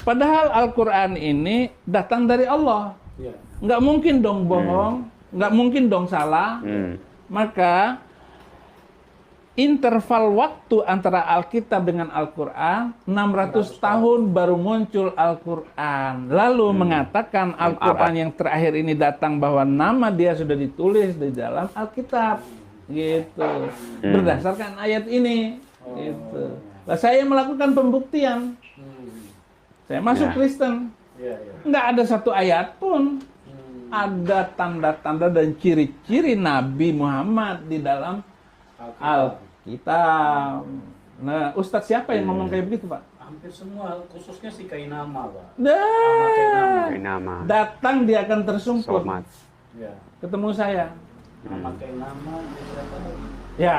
Padahal Al-Quran ini datang dari Allah. Nggak mungkin dong bohong, nggak mungkin dong salah. Maka interval waktu antara Alkitab dengan Al-Quran 600 tahun baru muncul Al-Quran. Lalu mengatakan Al-Quran yang terakhir ini datang bahwa nama dia sudah ditulis di dalam Alkitab. Gitu. Berdasarkan ayat ini. Gitu. Nah, saya melakukan pembuktian. Saya masuk Kristen. Nggak ada satu ayat pun. Ada tanda-tanda dan ciri-ciri Nabi Muhammad di dalam Alkitab. Nah, Ustadz siapa yang ngomong kayak begitu, Pak? Hampir semua, khususnya si Kainama, Pak. Kainama. Datang dia akan tersungkur. Ketemu saya. Nama Kainama, siapa lagi? Ya,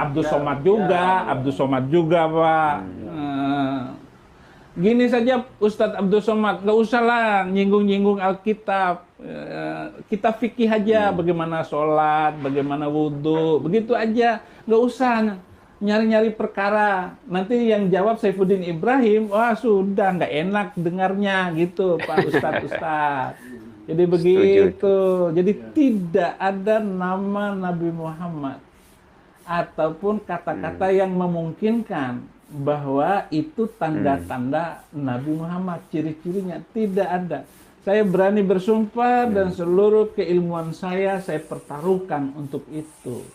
Abdus Somad juga, Abdus Somad juga, Pak. Gini saja Ustadz Abdus Somad, nggak usah lah nyinggung-nyinggung Alkitab. Kita fikih aja bagaimana sholat, bagaimana wudhu, begitu aja. Nggak usah nyari-nyari perkara. Nanti yang jawab Saifuddin Ibrahim, wah sudah nggak enak dengarnya gitu Pak Ustadz. Jadi begitu. Jadi tidak ada nama Nabi Muhammad ataupun kata-kata yang memungkinkan bahwa itu tanda-tanda Nabi Muhammad, ciri-cirinya tidak ada. Saya berani bersumpah dan seluruh keilmuan saya pertaruhkan untuk itu.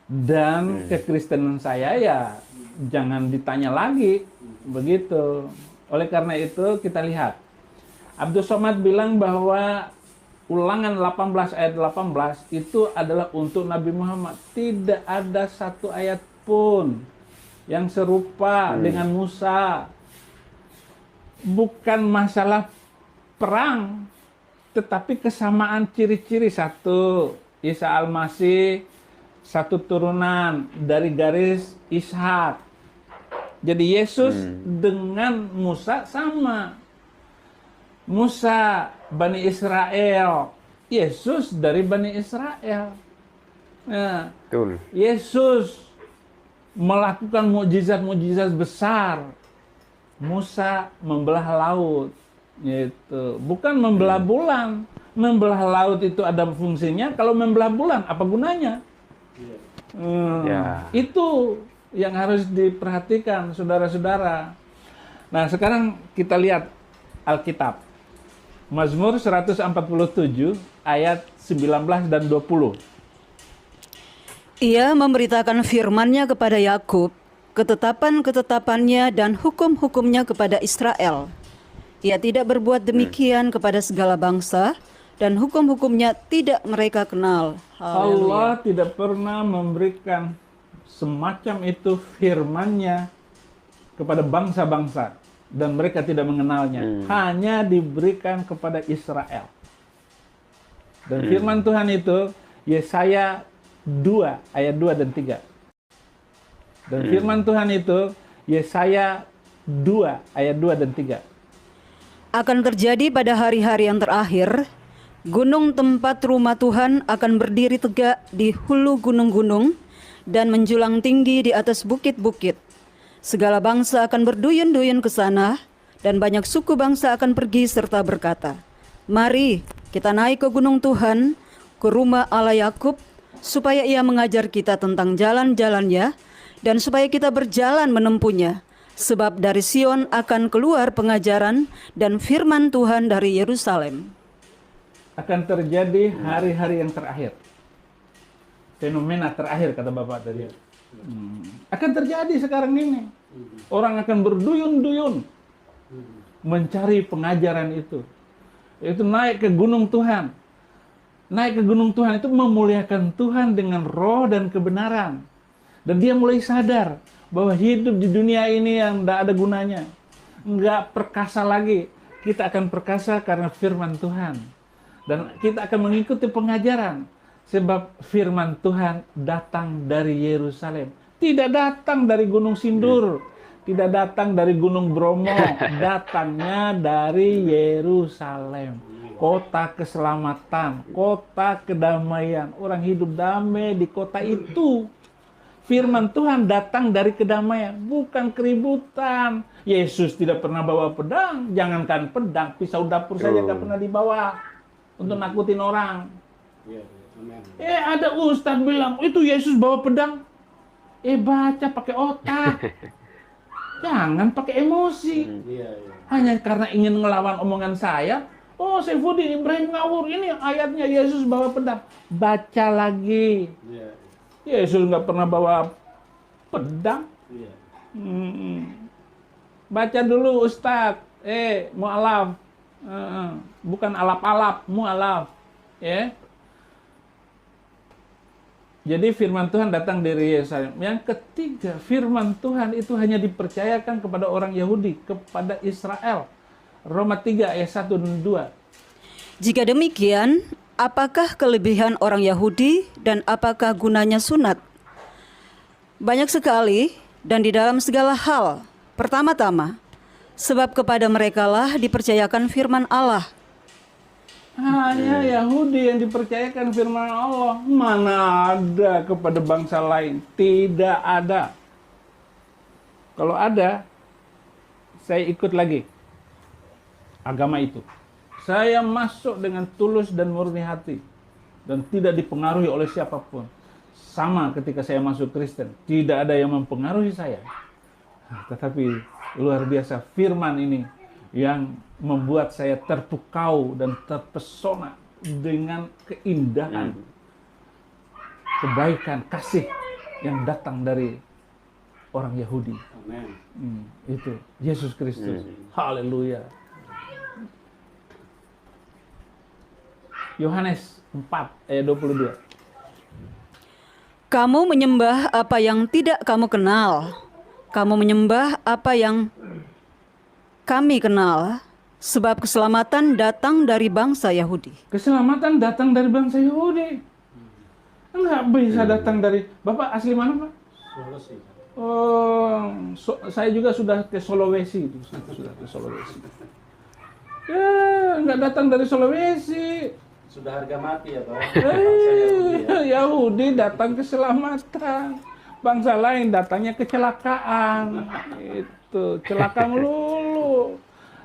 Dan kekristenan saya ya jangan ditanya lagi, begitu. Oleh karena itu kita lihat, Abdus Somad bilang bahwa Ulangan 18 ayat 18 itu adalah untuk Nabi Muhammad. Tidak ada satu ayat pun yang serupa dengan Musa. Bukan masalah perang, tetapi kesamaan ciri-ciri. Satu, Isa Al-Masih, satu turunan dari garis Ishak. Jadi Yesus dengan Musa sama. Musa Bani Israel, Yesus dari Bani Israel. Nah, Yesus melakukan mukjizat-mukjizat besar. Musa membelah laut, gitu. Bukan membelah bulan. Membelah laut itu ada fungsinya. Kalau membelah bulan, apa gunanya? Itu yang harus diperhatikan, saudara-saudara. Nah, sekarang kita lihat Alkitab. Mazmur 147 ayat 19 dan 20. Ia memberitakan firman-Nya kepada Yakub, ketetapan-ketetapannya dan hukum-hukumnya kepada Israel. Ia tidak berbuat demikian kepada segala bangsa, dan hukum-hukumnya tidak mereka kenal. Allah tidak pernah memberikan semacam itu firman-Nya kepada bangsa-bangsa. Dan mereka tidak mengenalnya. Hanya diberikan kepada Israel. Dan firman Tuhan itu, Yesaya 2, ayat 2 dan 3. Dan firman Tuhan itu, Yesaya 2, ayat 2 dan 3. Akan terjadi pada hari-hari yang terakhir, gunung tempat rumah Tuhan akan berdiri tegak di hulu gunung-gunung dan menjulang tinggi di atas bukit-bukit. Segala bangsa akan berduyun-duyun ke sana, dan banyak suku bangsa akan pergi serta berkata, "Mari kita naik ke gunung Tuhan, ke rumah Allah Yakub, supaya Ia mengajar kita tentang jalan-jalan-Nya, dan supaya kita berjalan menempuhnya. Sebab dari Sion akan keluar pengajaran dan firman Tuhan dari Yerusalem." Akan terjadi hari-hari yang terakhir. Fenomena terakhir, kata Bapak tadi. Akan terjadi sekarang ini. Orang akan berduyun-duyun mencari pengajaran itu. Yaitu naik ke gunung Tuhan. Naik ke gunung Tuhan itu memuliakan Tuhan dengan roh dan kebenaran. Dan dia mulai sadar bahwa hidup di dunia ini yang tidak ada gunanya. Nggak perkasa lagi. Kita akan perkasa karena firman Tuhan. Dan kita akan mengikuti pengajaran. Sebab firman Tuhan datang dari Yerusalem. Tidak datang dari Gunung Sindur. Tidak datang dari Gunung Bromo. Datangnya dari Yerusalem. Kota keselamatan. Kota kedamaian. Orang hidup damai di kota itu. firman Tuhan datang dari kedamaian, bukan keributan. Yesus tidak pernah bawa pedang, jangankan pedang, pisau dapur saja nggak pernah dibawa untuk nakutin orang. Iya, iya. Amin. Ada ustadz bilang, itu Yesus bawa pedang. Baca pakai otak. Jangan pakai emosi. Iya, iya. Hanya karena ingin ngelawan omongan saya, Saifuddin Ibrahim ngawur, ini ayatnya Yesus bawa pedang. Baca lagi. Iya, Yesus nggak pernah bawa pedang. iya. Baca dulu Ustadz. Mu'alaf. Bukan alap-alap, mu'alaf. Ya. Jadi firman Tuhan datang dari Yesaia. Yang ketiga, firman Tuhan itu hanya dipercayakan kepada orang Yahudi, kepada Israel. Roma 3 ayat 1 dan 2. Jika demikian, apakah kelebihan orang Yahudi dan apakah gunanya sunat? Banyak sekali dan di dalam segala hal. Pertama-tama, sebab kepada merekalah dipercayakan firman Allah. Hanya Yahudi yang dipercayakan firman Allah. Mana ada kepada bangsa lain? Tidak ada. Kalau ada, saya ikut lagi agama itu. Saya masuk dengan tulus dan murni hati dan tidak dipengaruhi oleh siapapun. Sama ketika saya masuk Kristen, tidak ada yang mempengaruhi saya. Tetapi luar biasa firman ini yang membuat saya terpukau dan terpesona dengan keindahan, kebaikan, kasih yang datang dari orang Yahudi. Amin. Itu Yesus Kristus. Haleluya. Yohanes 4 ayat 22. Kamu menyembah apa yang tidak kamu kenal. Kamu menyembah apa yang kami kenal. Sebab keselamatan datang dari bangsa Yahudi. Keselamatan datang dari bangsa Yahudi. Enggak bisa datang dari... Bapak asli mana, Pak? Sulawesi. Saya juga sudah ke Sulawesi. Sudah ke Sulawesi. Enggak datang dari Sulawesi. Sudah harga mati ya, Pak? Bangsa Yahudi ya. Yahudi datang keselamatan. Bangsa lain datangnya kecelakaan. Itu, celaka melulu.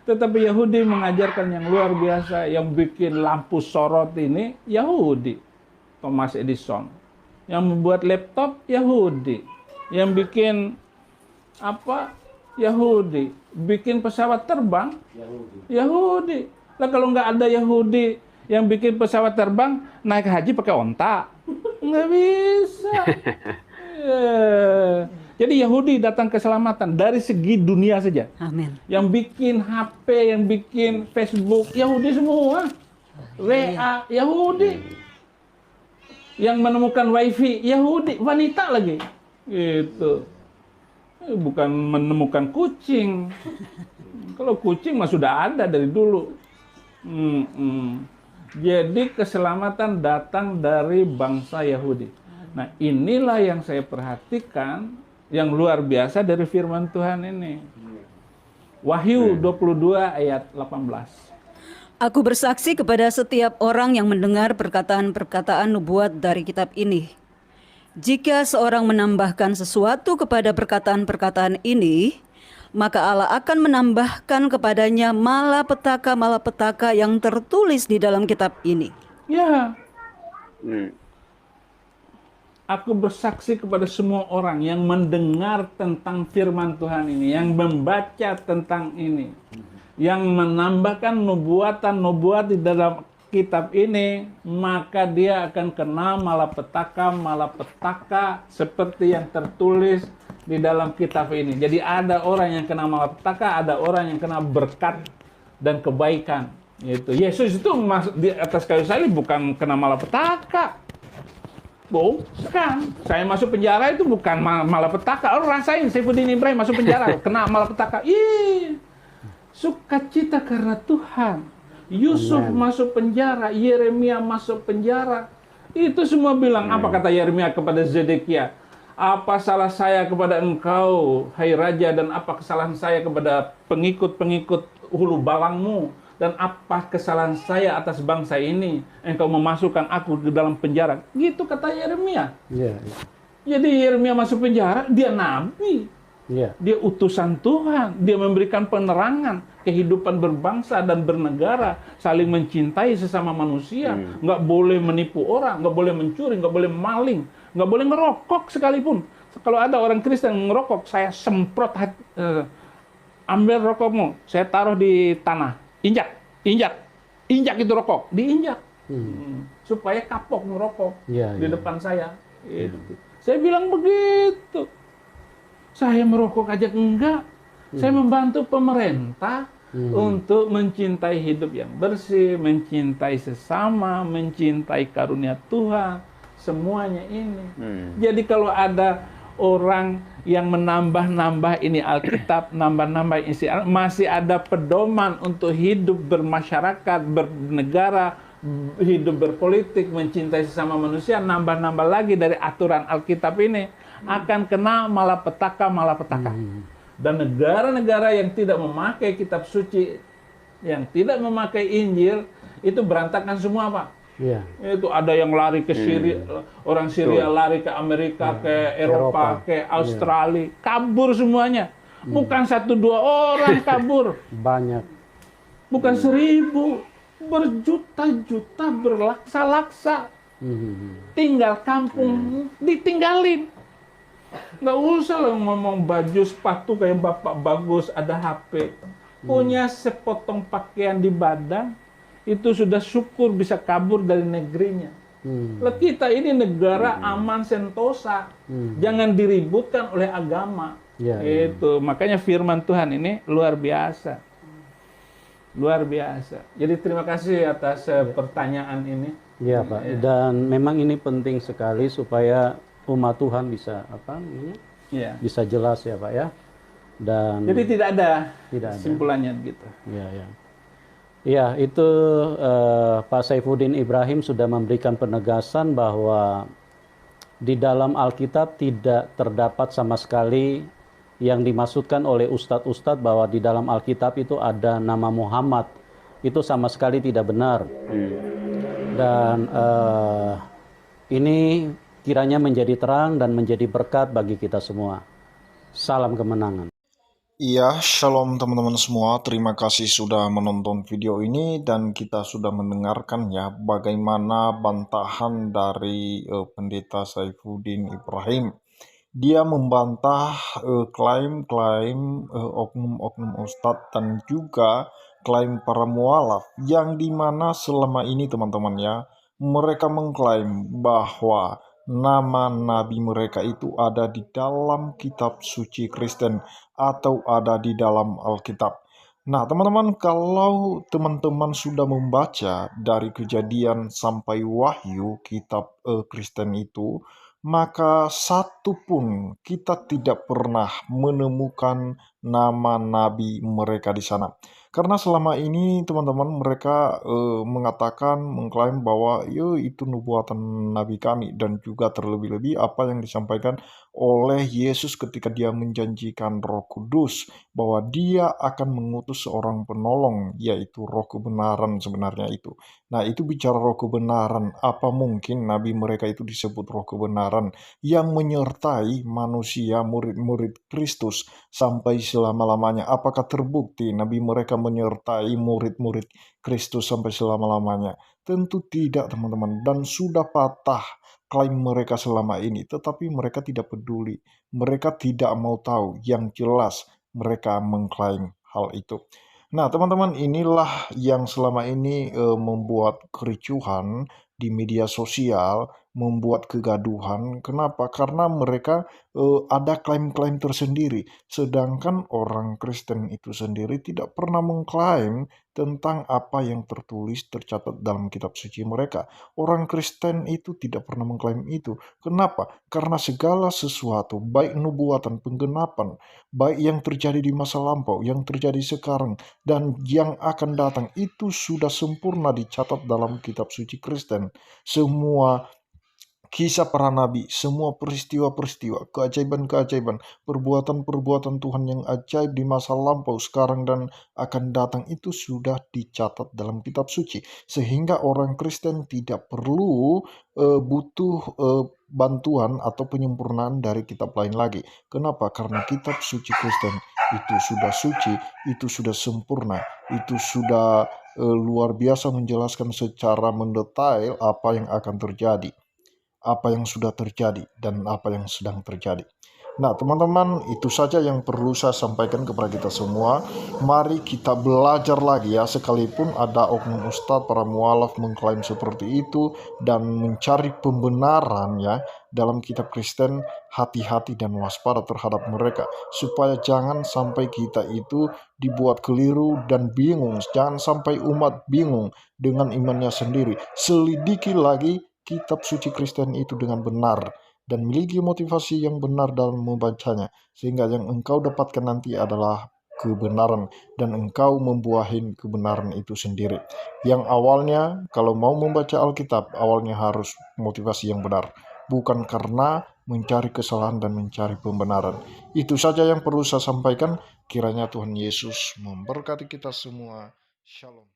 Tetapi Yahudi mengajarkan yang luar biasa, yang bikin lampu sorot ini Yahudi. Thomas Edison. Yang membuat laptop Yahudi. Yang bikin apa? Yahudi. Bikin pesawat terbang Yahudi. Lah kalau nggak ada Yahudi yang bikin pesawat terbang, naik haji pakai onta. Nggak bisa. Jadi Yahudi datang keselamatan dari segi dunia saja. Amin. Yang bikin HP, yang bikin Facebook, Yahudi semua. WA, Yahudi. Yang menemukan WiFi, Yahudi. Wanita lagi. Gitu. Bukan menemukan kucing. Kalau kucing mah sudah ada dari dulu. Jadi keselamatan datang dari bangsa Yahudi. Nah inilah yang saya perhatikan yang luar biasa dari firman Tuhan ini. Wahyu 22 ayat 18. Aku bersaksi kepada setiap orang yang mendengar perkataan-perkataan nubuat dari kitab ini. Jika seorang menambahkan sesuatu kepada perkataan-perkataan ini, maka Allah akan menambahkan kepadanya malapetaka-malapetaka yang tertulis di dalam kitab ini. Ya. Aku bersaksi kepada semua orang yang mendengar tentang firman Tuhan ini, yang membaca tentang ini, yang menambahkan nubuatan-nubuat di dalam kitab ini, maka dia akan kena malapetaka seperti yang tertulis di dalam kitab ini. Jadi ada orang yang kena malapetaka, ada orang yang kena berkat dan kebaikan. Gitu. Yesus itu di atas kayu salib bukan kena malapetaka. Bukan. Saya masuk penjara itu bukan malapetaka. Rasain Saifuddin Ibrahim masuk penjara, kena malapetaka. Sukacita karena Tuhan. Yusuf masuk penjara, Yeremia masuk penjara. Itu semua bilang, apa kata Yeremia kepada Zedekia? Apa salah saya kepada engkau, hai raja, dan apa kesalahan saya kepada pengikut-pengikut hulu balangmu? Dan apa kesalahan saya atas bangsa ini? Engkau memasukkan aku ke dalam penjara. Gitu kata Yeremia. Jadi Yeremia masuk penjara, dia nabi. Iya. Dia utusan Tuhan, dia memberikan penerangan kehidupan berbangsa dan bernegara, saling mencintai sesama manusia, nggak boleh menipu orang, nggak boleh mencuri, nggak boleh maling, nggak boleh ngerokok sekalipun. Kalau ada orang Kristen ngerokok, saya semprot ambil rokokmu, saya taruh di tanah, injak, injak, injak itu rokok, diinjak, supaya kapok ngerokok Iya, di iya. depan saya. Itu. Saya bilang begitu. Saya merokok aja enggak. Saya membantu pemerintah untuk mencintai hidup yang bersih, mencintai sesama, mencintai karunia Tuhan, semuanya ini. Jadi kalau ada orang yang menambah-nambah ini Alkitab, nambah-nambah isi masih ada pedoman untuk hidup bermasyarakat, bernegara, hidup berpolitik, mencintai sesama manusia, nambah-nambah lagi dari aturan Alkitab ini, akan kena malapetaka. Dan negara-negara yang tidak memakai kitab suci, yang tidak memakai Injil, itu berantakan semua, Pak. Iya. Itu ada yang lari ke Syria, orang Syria lari ke Amerika, ke Eropa, ke Australia, kabur semuanya. Bukan 1-2 orang kabur, Banyak. bukan 1000, berjuta-juta, berlaksa-laksa. Tinggal kampung, ditinggalin. Nggak usah lah ngomong baju sepatu kayak bapak bagus, ada HP. Punya sepotong pakaian di badan, itu sudah syukur bisa kabur dari negerinya. Lah kita ini negara aman sentosa, jangan diributkan oleh agama. Iya, Itu makanya firman Tuhan ini luar biasa, luar biasa. Jadi terima kasih atas pertanyaan ini. Iya, Pak. Dan memang ini penting sekali supaya umat Tuhan bisa apa namanya? Ya. Bisa jelas ya, Pak ya. Dan Jadi tidak ada Tidak ada. kesimpulannya gitu. ya, ya. Ya, itu Pak Saifuddin Ibrahim sudah memberikan penegasan bahwa di dalam Alkitab tidak terdapat sama sekali yang dimaksudkan oleh ustadz-ustadz bahwa di dalam Alkitab itu ada nama Muhammad. Itu sama sekali tidak benar. Dan ini kiranya menjadi terang dan menjadi berkat bagi kita semua. Salam kemenangan. Iya, shalom teman-teman semua. Terima kasih sudah menonton video ini dan kita sudah mendengarkan ya bagaimana bantahan dari Pendeta Saifuddin Ibrahim. Dia membantah klaim-klaim oknum-oknum ustadz dan juga klaim para mualaf yang dimana selama ini teman-teman ya mereka mengklaim bahwa nama nabi mereka itu ada di dalam kitab suci Kristen atau ada di dalam Alkitab. Nah, teman-teman, kalau teman-teman sudah membaca dari Kejadian sampai Wahyu kitab Kristen itu, maka satu pun kita tidak pernah menemukan nama nabi mereka di sana. Karena selama ini teman-teman mereka mengatakan, mengklaim bahwa itu nubuatan nabi kami, dan juga terlebih-lebih apa yang disampaikan oleh Yesus ketika dia menjanjikan Roh Kudus bahwa dia akan mengutus seorang penolong, yaitu Roh kebenaran sebenarnya itu. Nah, itu bicara Roh kebenaran, apa mungkin nabi mereka itu disebut Roh kebenaran yang menyertai manusia murid-murid Kristus sampai selama-lamanya? Apakah terbukti nabi mereka menyertai murid-murid Kristus sampai selama-lamanya? Tentu tidak, teman-teman, dan sudah patah klaim mereka selama ini, tetapi mereka tidak peduli. Mereka tidak mau tahu, yang jelas mereka mengklaim hal itu. Nah, teman-teman, inilah yang selama ini membuat kericuhan di media sosial, membuat kegaduhan. Kenapa? Karena mereka ada klaim-klaim tersendiri, sedangkan orang Kristen itu sendiri tidak pernah mengklaim tentang apa yang tertulis tercatat dalam kitab suci mereka. Orang Kristen itu tidak pernah mengklaim itu. Kenapa? Karena segala sesuatu, baik nubuatan, penggenapan, baik yang terjadi di masa lampau, yang terjadi sekarang, dan yang akan datang, itu sudah sempurna dicatat dalam kitab suci Kristen. Semua kisah para nabi, semua peristiwa-peristiwa, keajaiban-keajaiban, perbuatan-perbuatan Tuhan yang ajaib di masa lampau, sekarang dan akan datang itu sudah dicatat dalam kitab suci. Sehingga orang Kristen tidak perlu butuh bantuan atau penyempurnaan dari kitab lain lagi. Kenapa? Karena kitab suci Kristen itu sudah suci, itu sudah sempurna, itu sudah luar biasa menjelaskan secara mendetail apa yang akan terjadi, apa yang sudah terjadi, dan apa yang sedang terjadi. Nah, teman-teman, itu saja yang perlu saya sampaikan kepada kita semua. Mari kita belajar lagi ya, sekalipun ada oknum ustadz, para mualaf mengklaim seperti itu dan mencari pembenaran ya dalam kitab Kristen, hati-hati dan waspada terhadap mereka, supaya jangan sampai kita itu dibuat keliru dan bingung, jangan sampai umat bingung dengan imannya sendiri. Selidiki lagi kitab suci Kristen itu dengan benar, dan miliki motivasi yang benar dalam membacanya, sehingga yang engkau dapatkan nanti adalah kebenaran, dan engkau membuahin kebenaran itu sendiri. Yang awalnya kalau mau membaca Alkitab, awalnya harus motivasi yang benar, bukan karena mencari kesalahan dan mencari pembenaran. Itu saja yang perlu saya sampaikan. Kiranya Tuhan Yesus memberkati kita semua. Shalom.